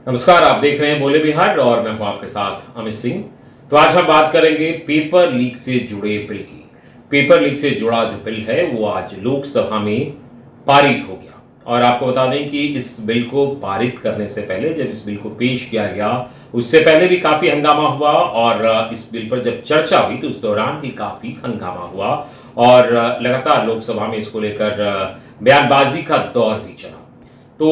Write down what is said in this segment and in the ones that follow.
नमस्कार, आप देख रहे हैं बोले बिहार और मैं हूं आपके साथ अमित सिंह। तो आज हम बात करेंगे पेपर लीक से जुड़े बिल की। पेपर लीक से जुड़ा जो बिल है वो आज लोकसभा में पारित हो गया और आपको बता दें कि इस बिल को पारित करने से पहले जब इस बिल को पेश किया गया उससे पहले भी काफी हंगामा हुआ और इस बिल पर जब चर्चा हुई तो उस दौरान भी काफी हंगामा हुआ और लगातार लोकसभा में इसको लेकर बयानबाजी का दौर भी चला। तो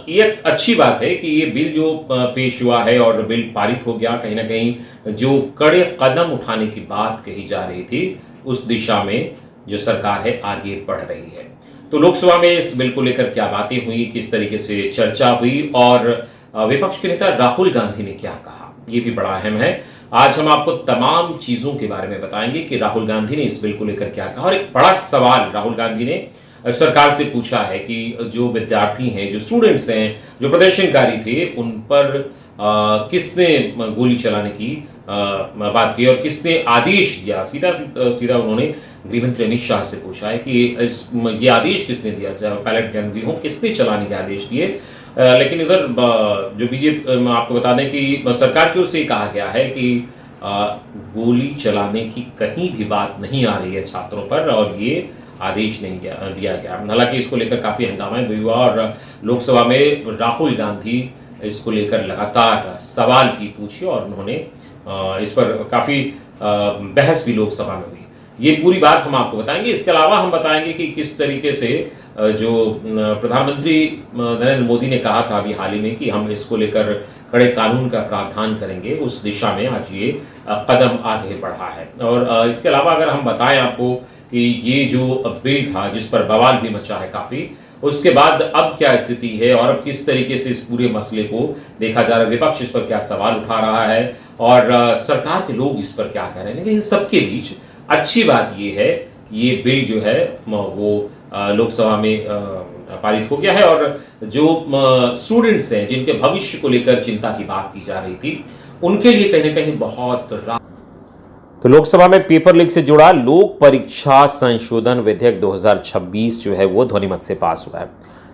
ये अच्छी बात है कि ये बिल जो पेश हुआ है और बिल पारित हो गया, कहीं ना कहीं जो कड़े कदम उठाने की बात कही जा रही थी उस दिशा में जो सरकार है आगे बढ़ रही है। तो लोकसभा में इस बिल को लेकर क्या बातें हुई, किस तरीके से चर्चा हुई और विपक्ष के नेता राहुल गांधी ने क्या कहा, ये भी बड़ा अहम है। आज हम आपको तमाम चीजों के बारे में बताएंगे कि राहुल गांधी ने इस बिल को लेकर क्या कहा और एक बड़ा सवाल राहुल गांधी ने सरकार से पूछा है कि जो विद्यार्थी हैं, जो स्टूडेंट्स हैं, जो प्रदर्शनकारी थे, उन पर किसने गोली चलाने की बात की और किसने आदेश दिया। सीधा सीधा उन्होंने गृहमंत्री अमित शाह से पूछा है कि ये आदेश किसने दिया, चाहे पैलेट गन भी हो, किसने चलाने के आदेश दिए। लेकिन इधर जो बीजेपी, आपको बता दें कि सरकार की ओर से कहा गया है कि गोली चलाने की कहीं भी बात नहीं आ रही है छात्रों पर और ये आदेश नहीं दिया गया। हालांकि इसको लेकर काफी हंगामा भी हुआ और लोकसभा में राहुल गांधी इसको लेकर लगातार सवाल भी पूछे और उन्होंने इस पर काफी बहस भी लोकसभा में हुई। ये पूरी बात हम आपको बताएंगे। इसके अलावा हम बताएंगे कि किस तरीके से जो प्रधानमंत्री नरेंद्र मोदी ने कहा था अभी हाल ही में कि हम इसको लेकर कड़े कानून का प्रावधान करेंगे, उस दिशा में आज ये कदम आगे बढ़ा है। और इसके अलावा अगर हम बताएं आपको कि ये जो बिल था जिस पर बवाल भी मचा है काफी, उसके बाद अब क्या स्थिति है और अब किस तरीके से इस पूरे मसले को देखा जा रहा है, विपक्ष इस पर क्या सवाल उठा रहा है और सरकार के लोग इस पर क्या कह रहे हैं। लेकिन इन सबके बीच अच्छी बात ये है कि ये बिल जो है वो लोकसभा में पारित हो गया है और जो स्टूडेंट्स हैं जिनके भविष्य को लेकर चिंता की बात की जा रही थी उनके लिए कहीं ना कहीं बहुत तो लोकसभा में पेपर लीक से जुड़ा लोक परीक्षा संशोधन विधेयक 2026 जो है वो ध्वनिमत से पास हुआ है।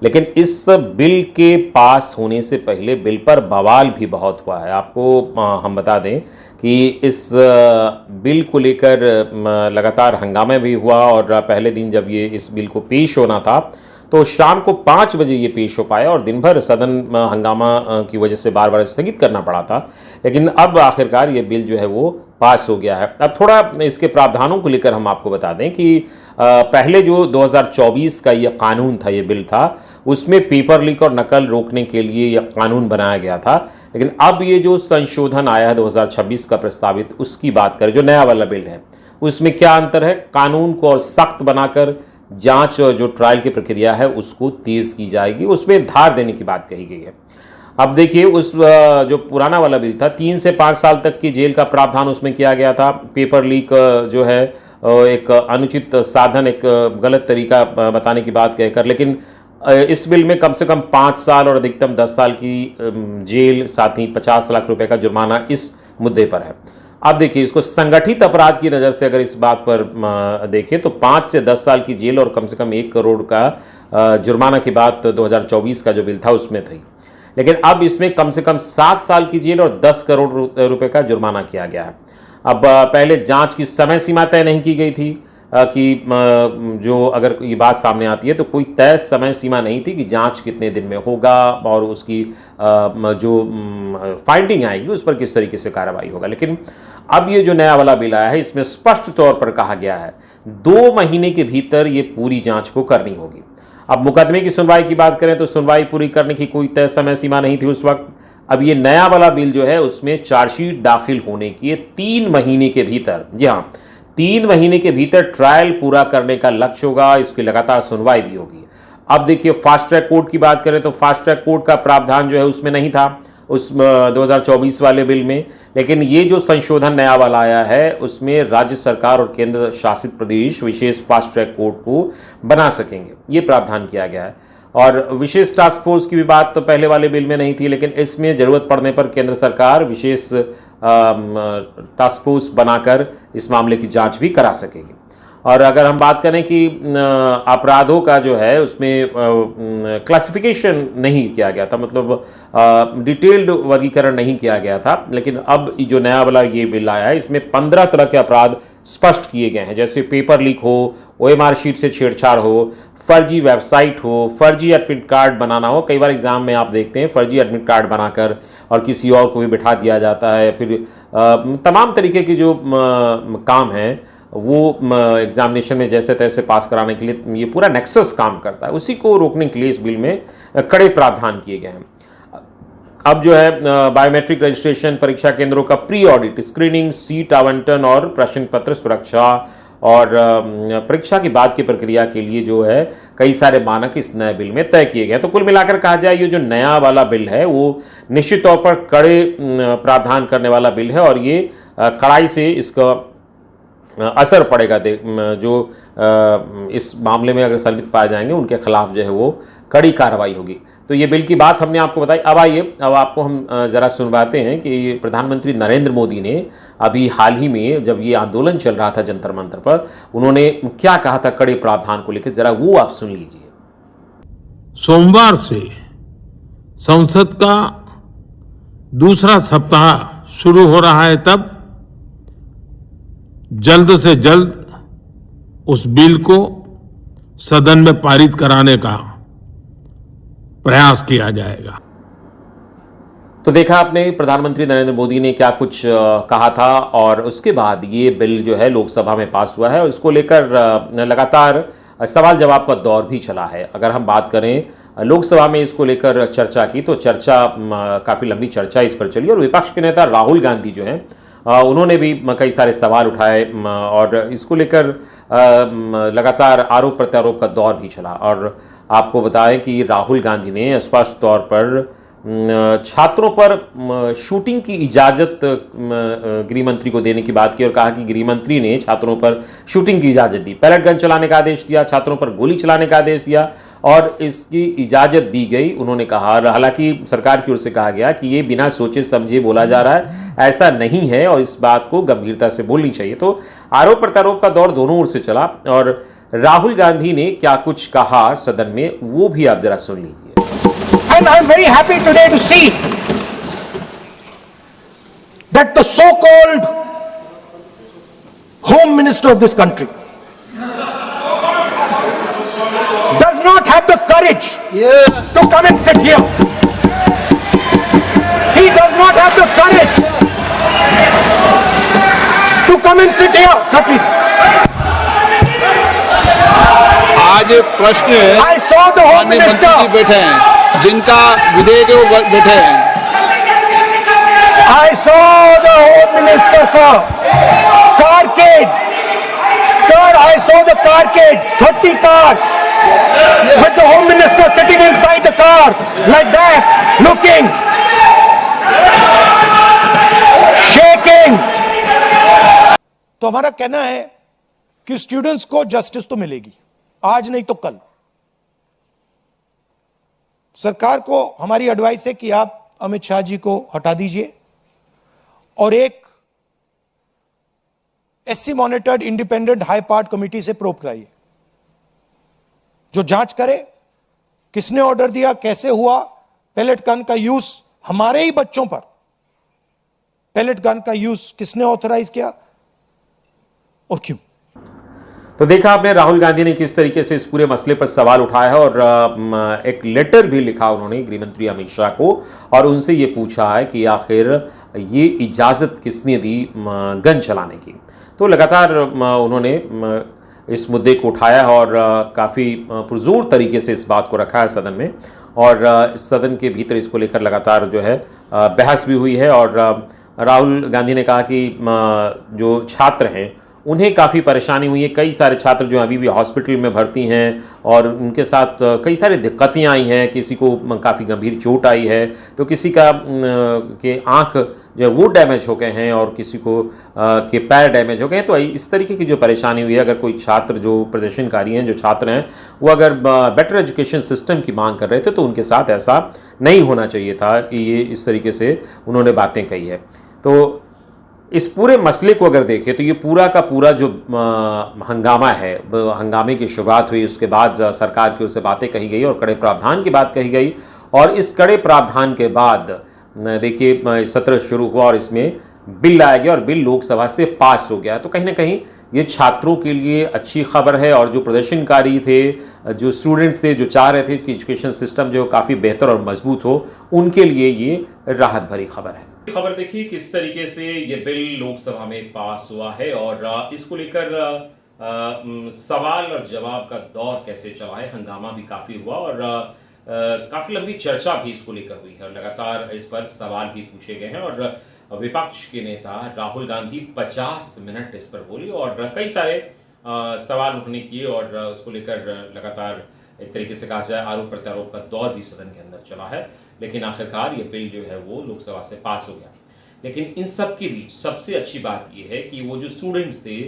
लेकिन इस बिल के पास होने से पहले बिल पर बवाल भी बहुत हुआ है। आपको हम बता दें कि इस बिल को लेकर लगातार हंगामा भी हुआ और पहले दिन जब ये इस बिल को पेश होना था तो शाम को 5 बजे ये पेश हो पाया और दिन भर सदन हंगामा की वजह से बार बार स्थगित करना पड़ा था। लेकिन अब आखिरकार ये बिल जो है वो पास हो गया है। अब थोड़ा इसके प्रावधानों को लेकर हम आपको बता दें कि पहले जो 2024 का ये कानून था, ये बिल था, उसमें पेपर लीक और नकल रोकने के लिए यह कानून बनाया गया था। लेकिन अब ये जो संशोधन आया है 2026 का प्रस्तावित, उसकी बात करें जो नया वाला बिल है, उसमें क्या अंतर है। कानून को और सख्त बनाकर जांच जो ट्रायल की प्रक्रिया है उसको तेज की जाएगी, उसमें धार देने की बात कही गई है। अब देखिए उस जो पुराना वाला बिल था 3 से 5 साल तक की जेल का प्रावधान उसमें किया गया था। पेपर लीक जो है एक अनुचित साधन, एक गलत तरीका बताने की बात कहकर, लेकिन इस बिल में कम से कम 5 साल और अधिकतम 10 साल की जेल, साथ ही 50 लाख रुपए का जुर्माना इस मुद्दे पर है। अब देखिए इसको संगठित अपराध की नज़र से अगर इस बात पर देखें तो 5 से 10 साल की जेल और कम से कम 1 करोड़ का जुर्माना की बात 2024 का जो बिल था उसमें थी। लेकिन अब इसमें कम से कम 7 साल की जेल और 10 करोड़ रुपए का जुर्माना किया गया है। अब पहले जांच की समय सीमा तय नहीं की गई थी कि जो अगर ये बात सामने आती है तो कोई तय समय सीमा नहीं थी कि जांच कितने दिन में होगा और उसकी जो फाइंडिंग आएगी उस पर किस तरीके से कार्रवाई होगा। लेकिन अब ये जो नया वाला बिल आया है इसमें स्पष्ट तौर पर कहा गया है 2 महीने के भीतर ये पूरी जांच को करनी होगी। अब मुकदमे की सुनवाई की बात करें तो सुनवाई पूरी करने की कोई तय समय सीमा नहीं थी उस वक्त। अब ये नया वाला बिल जो है उसमें चार्जशीट दाखिल होने की 3 महीने के भीतर, जी हाँ 3 महीने के भीतर ट्रायल पूरा करने का लक्ष्य होगा। इसकी लगातार सुनवाई भी होगी। अब देखिए फास्ट ट्रैक कोर्ट की बात करें तो फास्ट ट्रैक कोर्ट का प्रावधान जो है उसमें नहीं था उस 2024 वाले बिल में। लेकिन ये जो संशोधन नया वाला आया है उसमें राज्य सरकार और केंद्र शासित प्रदेश विशेष फास्ट ट्रैक कोर्ट को बना सकेंगे, ये प्रावधान किया गया है। और विशेष टास्क फोर्स की भी बात तो पहले वाले बिल में नहीं थी, लेकिन इसमें ज़रूरत पड़ने पर केंद्र सरकार विशेष टास्क फोर्स बनाकर इस मामले की जांच भी करा सकेगी। और अगर हम बात करें कि अपराधों का जो है उसमें क्लासिफिकेशन नहीं किया गया था, मतलब डिटेल्ड वर्गीकरण नहीं किया गया था, लेकिन अब जो नया वाला ये बिल आया है इसमें 15 तरह के अपराध स्पष्ट किए गए हैं, जैसे पेपर लीक हो, ओएमआर शीट से छेड़छाड़ हो, फर्जी वेबसाइट हो, फर्जी एडमिट कार्ड बनाना हो। कई बार एग्जाम में आप देखते हैं फर्जी एडमिट कार्ड बनाकर और किसी और को भी बिठा दिया जाता है, फिर तमाम तरीके के जो काम हैं वो एग्जामिनेशन में जैसे तैसे पास कराने के लिए ये पूरा नेक्सस काम करता है। उसी को रोकने के लिए इस बिल में कड़े प्रावधान किए गए हैं। अब जो है बायोमेट्रिक रजिस्ट्रेशन, परीक्षा केंद्रों का प्री ऑडिट, स्क्रीनिंग, सीट आवंटन और प्रश्न पत्र सुरक्षा और परीक्षा के बाद की प्रक्रिया के लिए जो है कई सारे मानक इस नए बिल में तय किए गए। तो कुल मिलाकर कहा जाए ये जो नया वाला बिल है वो निश्चित तौर पर कड़े प्रावधान करने वाला बिल है और ये कड़ाई से इसका असर पड़ेगा। जो इस मामले में अगर संलिप्त पाए जाएंगे उनके खिलाफ जो है वो कड़ी कार्रवाई होगी। तो ये बिल की बात हमने आपको बताई। अब आइए, अब आपको हम ज़रा सुनवाते हैं कि प्रधानमंत्री नरेंद्र मोदी ने अभी हाल ही में जब ये आंदोलन चल रहा था जंतर मंतर पर, उन्होंने क्या कहा था कड़े प्रावधान को लेकर, जरा वो आप सुन लीजिए। सोमवार से संसद का दूसरा सप्ताह शुरू हो रहा है, तब जल्द से जल्द उस बिल को सदन में पारित कराने का प्रयास किया जाएगा। तो देखा आपने प्रधानमंत्री नरेंद्र मोदी ने क्या कुछ कहा था और उसके बाद ये बिल जो है लोकसभा में पास हुआ है और इसको लेकर लगातार सवाल जवाब का दौर भी चला है। अगर हम बात करें लोकसभा में इसको लेकर चर्चा की तो काफ़ी लंबी चर्चा इस पर चली और विपक्ष के नेता राहुल गांधी जो हैं उन्होंने भी कई सारे सवाल उठाए और इसको लेकर लगातार आरोप प्रत्यारोप का दौर भी चला। और आपको बताएं कि राहुल गांधी ने स्पष्ट तौर पर छात्रों पर शूटिंग की इजाज़त गृह मंत्री को देने की बात की और कहा कि गृह मंत्री ने छात्रों पर शूटिंग की इजाज़त दी, पैलेट गन चलाने का आदेश दिया, छात्रों पर गोली चलाने का आदेश दिया और इसकी इजाज़त दी गई। उन्होंने कहा, हालांकि सरकार की ओर से कहा गया कि ये बिना सोचे समझे बोला जा रहा है, ऐसा नहीं है और इस बात को गंभीरता से बोलनी चाहिए। तो आरोप प्रत्यारोप का दौर दोनों ओर से चला और राहुल गांधी ने क्या कुछ कहा सदन में वो भी आप जरा सुन लीजिए। And I'm very happy today to see that the so-called Home Minister of this country does not have the courage to come and sit here. He does not have the courage to come and sit here. Sir, please. आज प्रश्न I saw the Home Minister. बैठे हैं जिनका विधेयक वो बैठे हैं। I saw the Home Minister, sir. Carcade. Sir, I saw the carcade. 30 cars. With the Home Minister sitting inside the car. Like that. Looking. Shaking. तो हमारा कहना है कि स्टूडेंट्स को जस्टिस तो मिलेगी, आज नहीं तो कल। सरकार को हमारी एडवाइस है कि आप अमित शाह जी को हटा दीजिए और एक SC monitored independent high part committee से प्रोब कराइए, जो जांच करे किसने ऑर्डर दिया, कैसे हुआ, पैलेट गन का यूज हमारे ही बच्चों पर, पैलेट गन का यूज किसने ऑथराइज किया और क्यों। तो देखा आपने राहुल गांधी ने किस तरीके से इस पूरे मसले पर सवाल उठाया है और एक लेटर भी लिखा उन्होंने गृह मंत्री अमित शाह को और उनसे ये पूछा है कि आखिर ये इजाज़त किसने दी गन चलाने की। तो लगातार उन्होंने इस मुद्दे को उठाया और काफ़ी पुरजोर तरीके से इस बात को रखा है सदन में और इस सदन के भीतर इसको लेकर लगातार जो है बहस भी हुई है। और राहुल गांधी ने कहा कि जो छात्र हैं उन्हें काफ़ी परेशानी हुई है, कई सारे छात्र जो अभी भी हॉस्पिटल में भर्ती हैं और उनके साथ कई सारी दिक्कतें आई हैं, किसी को काफ़ी गंभीर चोट आई है, तो किसी का के आँख जो है वो डैमेज हो गए हैं और किसी को के पैर डैमेज हो गए हैं। तो इस तरीके की जो परेशानी हुई है, अगर कोई छात्र जो प्रदर्शनकारी हैं, जो छात्र हैं, वो अगर बेटर एजुकेशन सिस्टम की मांग कर रहे थे तो उनके साथ ऐसा नहीं होना चाहिए था। ये इस तरीके से उन्होंने बातें कही है। तो इस पूरे मसले को अगर देखें तो ये पूरा का पूरा जो हंगामा है, हंगामे की शुरुआत हुई, उसके बाद सरकार की ओर से बातें कही गई और कड़े प्रावधान की बात कही गई, और इस कड़े प्रावधान के बाद देखिए सत्र शुरू हुआ और इसमें बिल लाया गया और बिल लोकसभा से पास हो गया। तो कहीं ना कहीं ये छात्रों के लिए अच्छी खबर है, और जो प्रदर्शनकारी थे, जो स्टूडेंट्स थे, जो चाह रहे थे कि एजुकेशन सिस्टम जो काफ़ी बेहतर और मजबूत हो, उनके लिए ये राहत भरी खबर है। खबर देखिए किस तरीके से ये बिल लोकसभा में पास हुआ है, और इसको लेकर सवाल और जवाब का दौर कैसे चला है, हंगामा भी काफ़ी हुआ और काफ़ी लंबी चर्चा भी इसको लेकर हुई है। लगातार इस पर सवाल भी पूछे गए हैं, और विपक्ष के नेता राहुल गांधी 50 मिनट इस पर बोली और कई सारे सवाल उन्होंने किए, और उसको लेकर लगातार एक तरीके से कहा जाए आरोप प्रत्यारोप का दौर भी सदन के अंदर चला है। लेकिन आखिरकार ये बिल जो है वो लोकसभा से पास हो गया। लेकिन इन सब के बीच सबसे अच्छी बात ये है कि वो जो स्टूडेंट्स थे,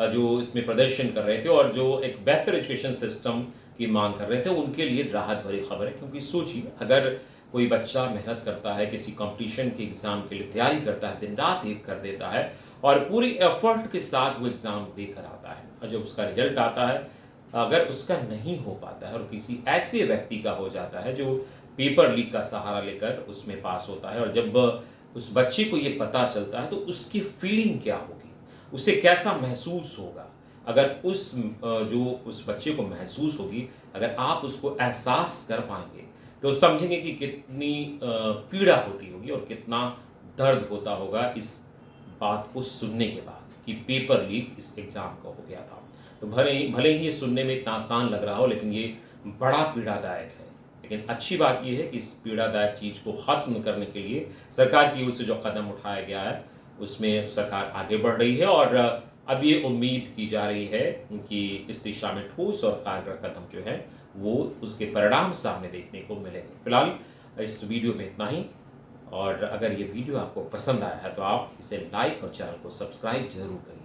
जो इसमें प्रदर्शन कर रहे थे और जो एक बेहतर एजुकेशन सिस्टम की मांग कर रहे थे, उनके लिए राहत भरी खबर है। क्योंकि सोचिए, अगर कोई बच्चा मेहनत करता है, किसी कंपटीशन के एग्जाम के लिए तैयारी करता है, दिन रात एक कर देता है और पूरी एफर्ट के साथ वो एग्जाम देकर आता है, और जब उसका रिजल्ट आता है, अगर उसका नहीं हो पाता है और किसी ऐसे व्यक्ति का हो जाता है जो पेपर लीक का सहारा लेकर उसमें पास होता है, और जब उस बच्चे को ये पता चलता है तो उसकी फीलिंग क्या होगी, उसे कैसा महसूस होगा। अगर उस बच्चे को महसूस होगी, अगर आप उसको एहसास कर पाएंगे, तो समझेंगे कि कितनी पीड़ा होती होगी और कितना दर्द होता होगा इस बात को सुनने के बाद कि पेपर लीक इस एग्जाम का हो गया था। तो भले ही ये सुनने में इतना आसान लग रहा हो, लेकिन ये बड़ा पीड़ादायक है। लेकिन अच्छी बात यह है कि इस पीड़ादायक चीज़ को ख़त्म करने के लिए सरकार की ओर से जो कदम उठाया गया है, उसमें सरकार आगे बढ़ रही है, और अब ये उम्मीद की जा रही है कि इस दिशा में ठोस और कारगर कदम जो है वो उसके परिणाम सामने देखने को मिलेंगे। फिलहाल इस वीडियो में इतना ही, और अगर ये वीडियो आपको पसंद आया है तो आप इसे लाइक और चैनल को सब्सक्राइब जरूर करिए।